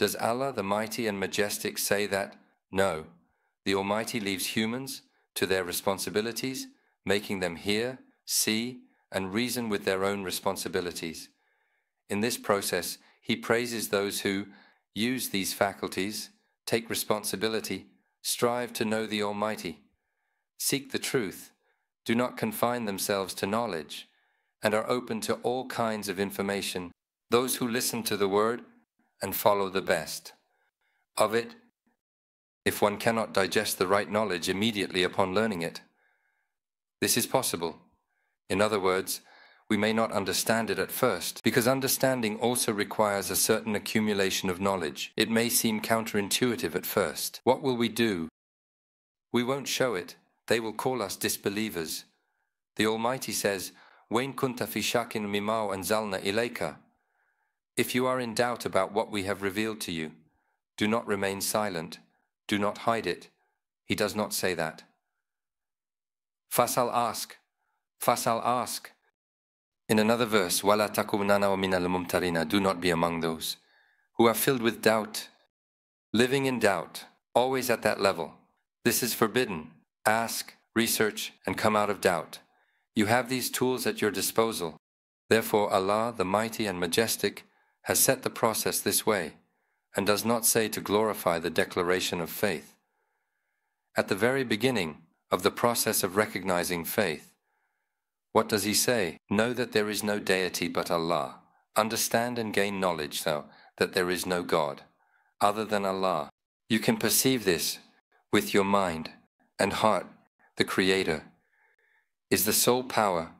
Does Allah, the Mighty and Majestic, say that? No. The Almighty leaves humans to their responsibilities, making them hear, see, and reason with their own responsibilities. In this process, He praises those who use these faculties, take responsibility, strive to know the Almighty, seek the truth, do not confine themselves to knowledge, and are open to all kinds of information, those who listen to the word and follow the best of it, if one cannot digest the right knowledge immediately upon learning it. This is possible. In other words, we may not understand it at first, because understanding also requires a certain accumulation of knowledge. It may seem counterintuitive at first. What will we do? We won't show it. They will call us disbelievers. The Almighty says, وَإِن كُنْتَ فِي شَكٍ مِمَّا أَنزَلْنَا إِلَيْكَ. If you are in doubt about what we have revealed to you, do not remain silent. Do not hide it. He does not say that. Fas'al, ask. Fas'al, ask. In another verse, وَلَا تَكُونَنَا وَمِنَ الْمُمْتَرِينَ. Do not be among those who are filled with doubt, living in doubt, always at that level. This is forbidden. Ask, research, and come out of doubt. You have these tools at your disposal. Therefore, Allah, the Mighty and Majestic, has set the process this way, and does not say to glorify the declaration of faith. At the very beginning of the process of recognizing faith, what does He say? Know that there is no deity but Allah. Understand and gain knowledge, though, that there is no God other than Allah. You can perceive this with your mind and heart. The Creator is the sole power